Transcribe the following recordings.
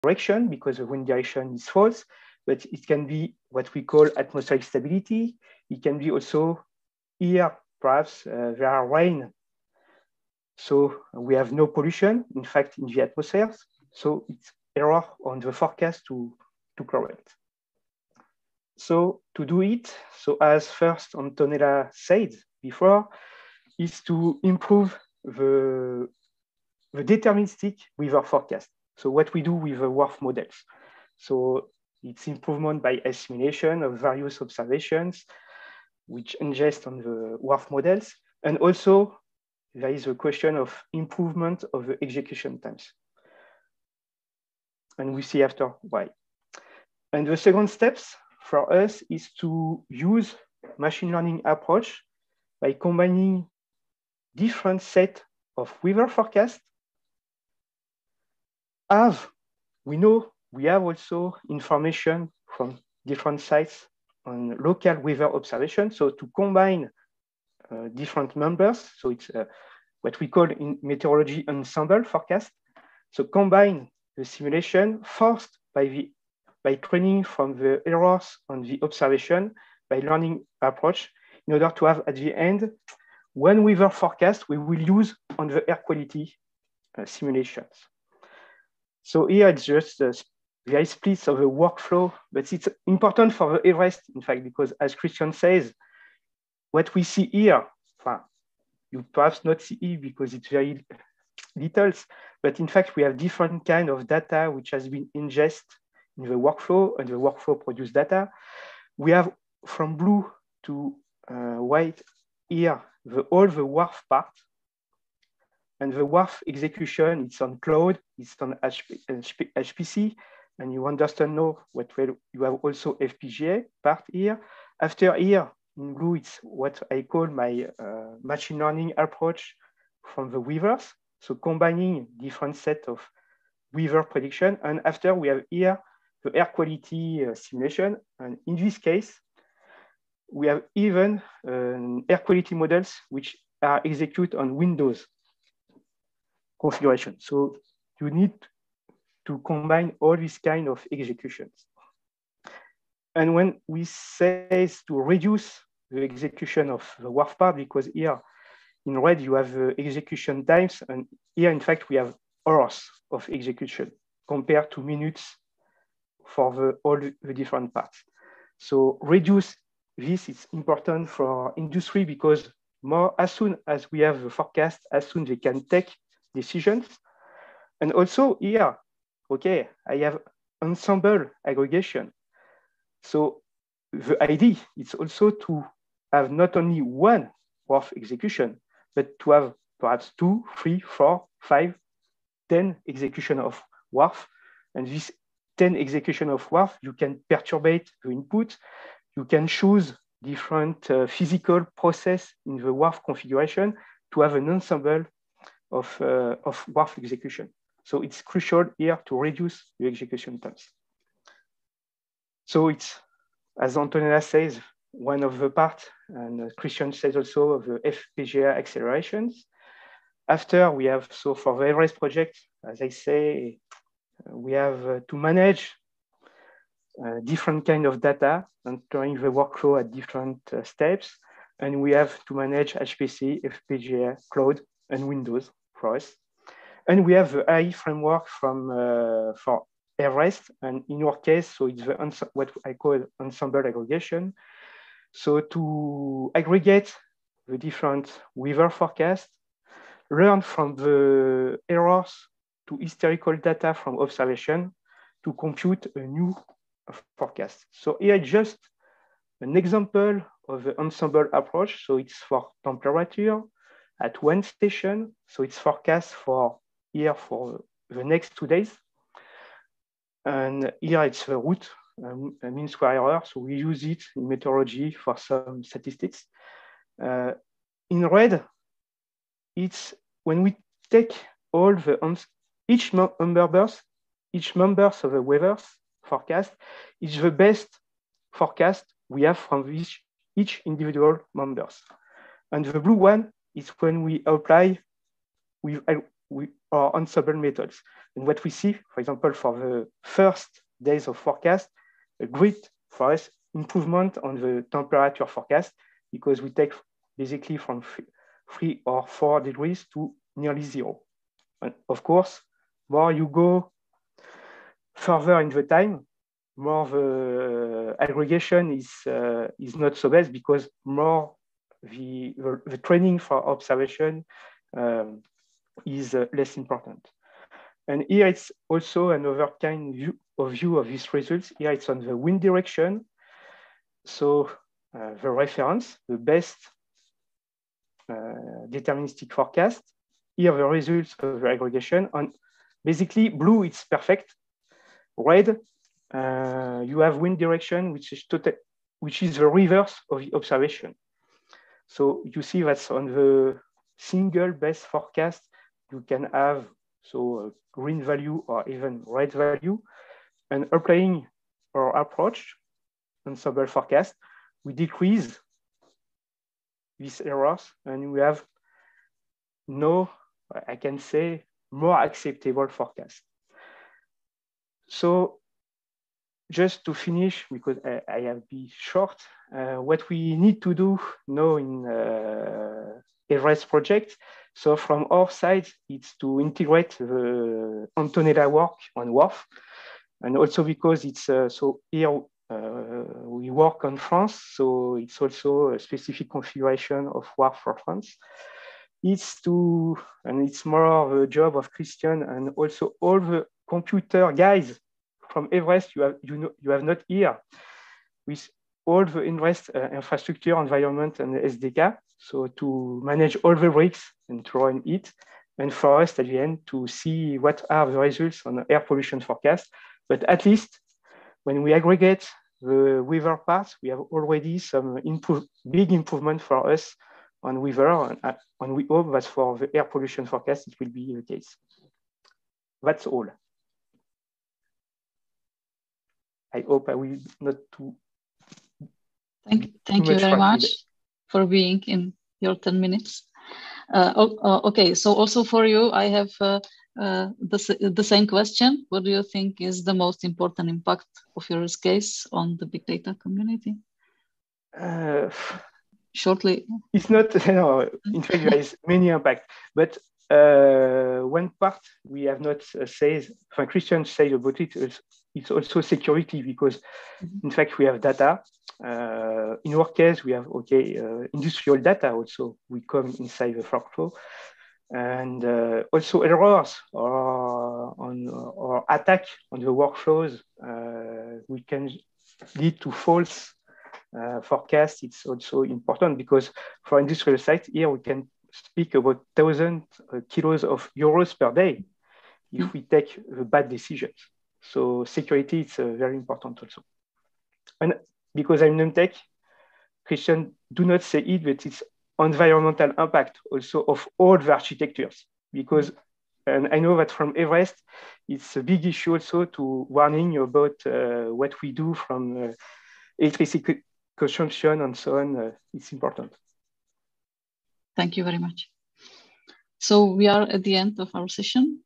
direction because the wind direction is false, but it can be what we call atmospheric stability. It can be also here, perhaps there are rain. So we have no pollution, in fact, in the atmosphere. So it's error on the forecast to correct. So to do it, so as first Antonella said before, is to improve the deterministic weather forecast. So what we do with the WRF models. So it's improvement by assimilation of various observations, which ingest on the WRF models. And also there is a question of improvement of the execution times. And we see after why. And the second steps for us is to use machine learning approach by combining different set of weather forecasts. As we know, we have also information from different sites on local weather observation. So to combine different numbers, so it's what we call in meteorology ensemble forecast. So combine the simulation first by training from the errors on the observation by learning approach in order to have at the end one weather forecast we will use on the air quality simulations. So here it's just the splits of the workflow, but it's important for the Everest, in fact, because as Christian says, what we see here, you perhaps not see it because it's very little, but in fact, we have different kind of data which has been ingested in the workflow, and the workflow produce data. We have from blue to white here, all the WRF part. And the WRF execution, it's on cloud, it's on HPC, and you understand now what you have also FPGA part here. After here, in blue, it's what I call my machine learning approach from the weavers. So combining different set of weaver prediction. And after we have here the air quality simulation. And in this case, we have even air quality models which are executed on Windows configuration. So you need to combine all these kind of executions. And when we say to reduce the execution of the WRF part, because here in red you have the execution times, and here in fact we have hours of execution compared to minutes for all the different parts. So reduce this is important for industry because as soon as we have the forecast, as soon they can take decisions. And also here, okay, I have ensemble aggregation. So the idea is also to have not only one WRF execution, but to have perhaps 2, 3, 4, 5, 10 execution of WRF. And this 10 execution of WRF, you can perturbate the input. You can choose different physical process in the WRF configuration to have an ensemble of WRF execution. So it's crucial here to reduce the execution times. So it's, as Antonella says, one of the parts, and Christian says also of the FPGA accelerations. After we have, so for the Everest project, as I say, we have to manage different kind of data and during the workflow at different steps. And we have to manage HPC, FPGA, cloud, and Windows for us. And we have the AI framework for Everest. And in your case, so it's what I call ensemble aggregation. So to aggregate the different weather forecasts, learn from the errors to historical data from observation to compute a new forecast. So here just an example of the ensemble approach. So it's for temperature at one station. So it's forecast for here for the next 2 days. And here it's the root, mean square error. So we use it in meteorology for some statistics. In red, it's when we take all the each members of the weather forecast is the best forecast we have from each individual members. And the blue one is when we apply with or ensemble methods. And what we see, for example, for the first days of forecast, a great for us improvement on the temperature forecast, because we take basically from 3 or 4 degrees to nearly 0. And of course, more you go further in the time, more the aggregation is not so best, because more the training for observation is less important. And here it's also another kind of view of these results. Here it's on the wind direction. So the reference, the best deterministic forecast. Here the results of the aggregation. On basically blue, it's perfect. Red, you have wind direction, which is the reverse of the observation. So you see that's on the single best forecast, you can have a green value or even red value. And applying our approach, ensemble forecast, we decrease these errors, and we have I can say, more acceptable forecast. So just to finish, because I have been short, what we need to do now in Everest project. So from our side, it's to integrate the Antonella work on WRF, and also because it's so here we work on France, so it's also a specific configuration of WRF for France. And it's more the job of Christian and also all the computer guys from Everest you have not here, with all the Everest infrastructure, environment, and SDK. So to manage all the bricks and to run it, and for us at the end to see what are the results on the air pollution forecast. But at least when we aggregate the weather parts, we have already some big improvement for us on weather, and we hope that for the air pollution forecast, it will be the case. That's all. I hope I will not too. Thank you very much for being in your 10 minutes. Okay, so also for you, I have the same question. What do you think is the most important impact of your use case on the big data community? Shortly. It's not, in fact, there is many impact, but one part we have not said, Christian said about it, it's also security, because in fact we have data. In our case, we have industrial data also. We come inside the workflow, and also errors or attack on the workflows. We can lead to false forecast. It's also important, because for industrial sites here we can speak about 1,000 kilos of euros per day if we take the bad decisions. So security is very important also. And because I'm non-tech, Christian do not say it, but it's environmental impact also of all the architectures, because and I know that from Everest, it's a big issue also to warning about what we do from electricity consumption and so on. It's important. Thank you very much. So we are at the end of our session.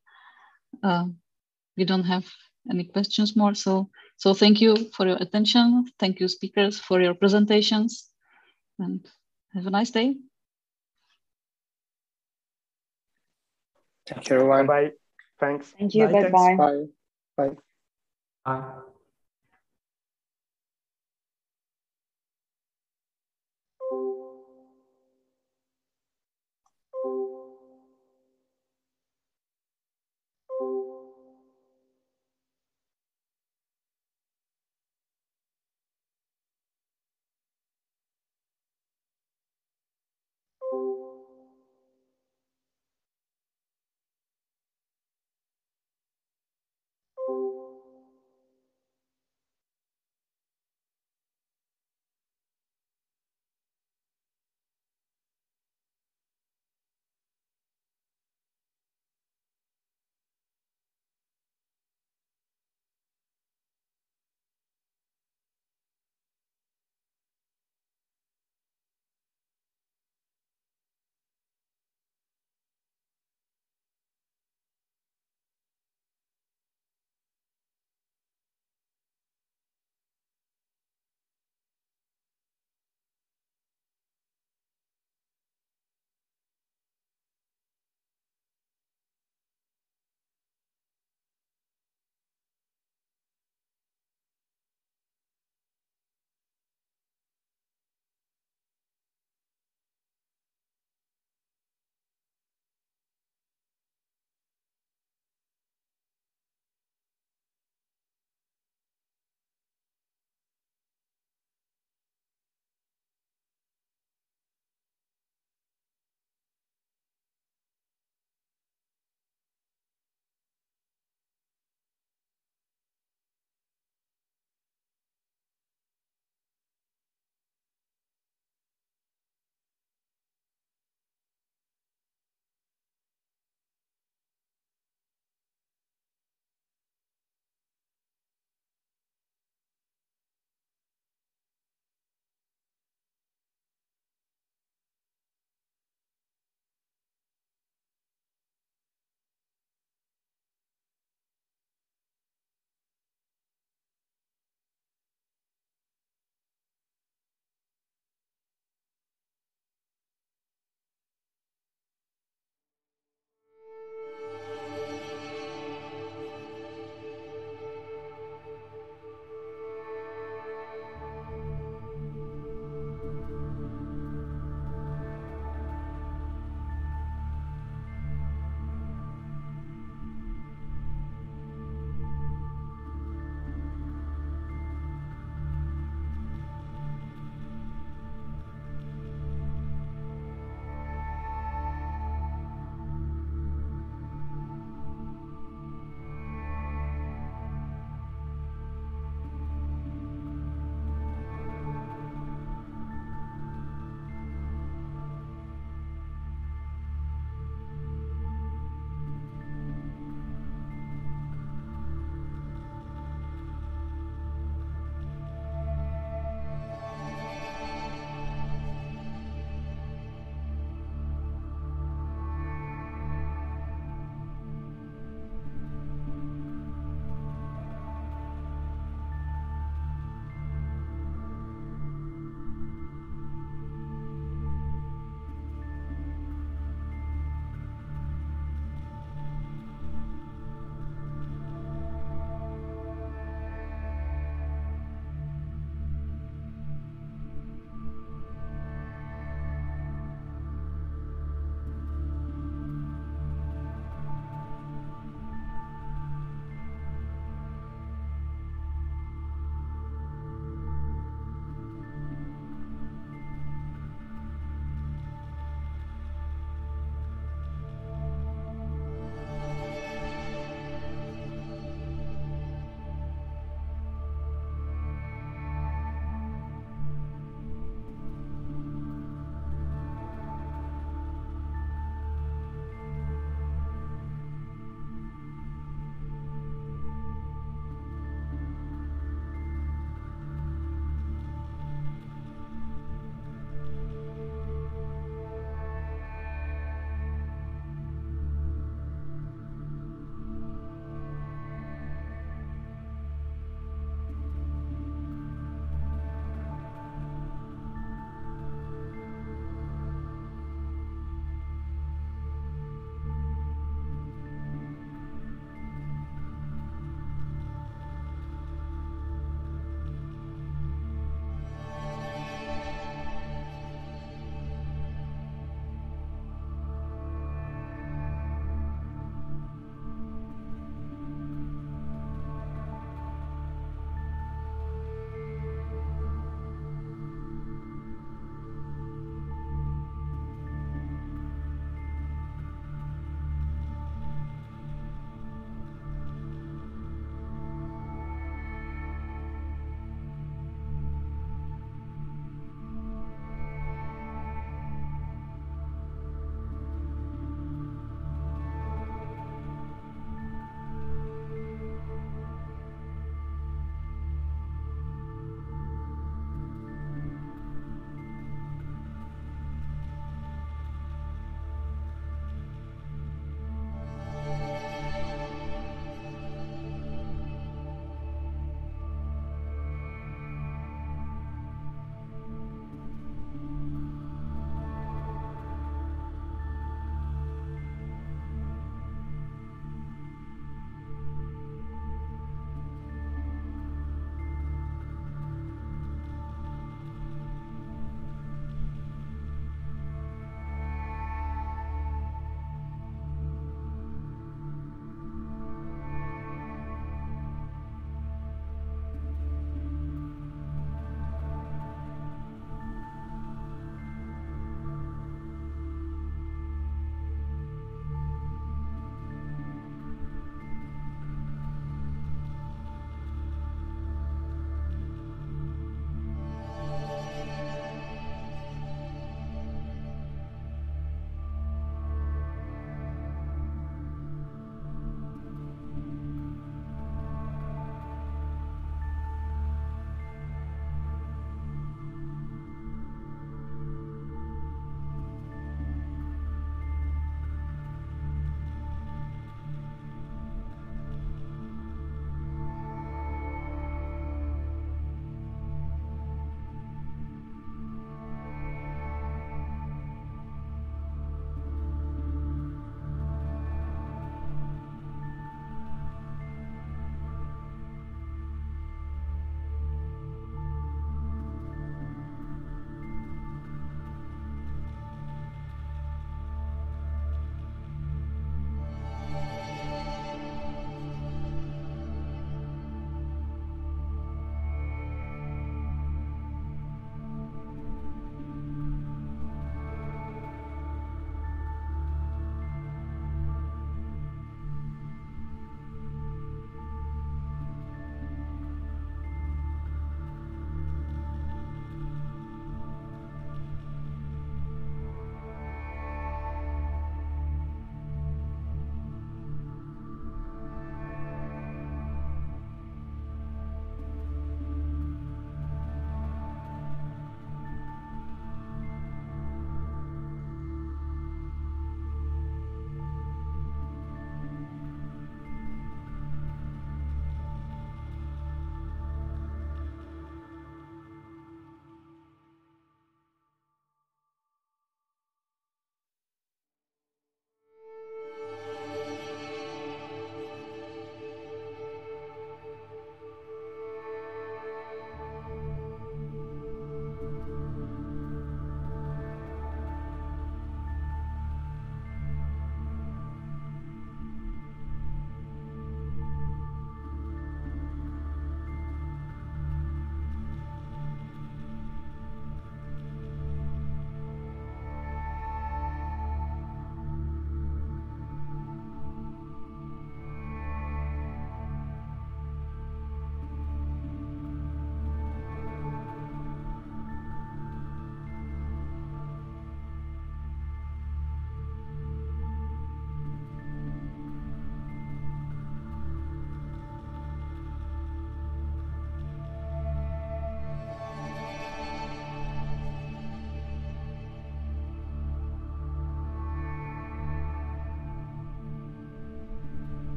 We don't have any questions more. So thank you for your attention. Thank you, speakers, for your presentations, and have a nice day. Thank you, everyone. Bye. Thanks. Thank you. Bye-bye. Bye. Bye. Bye.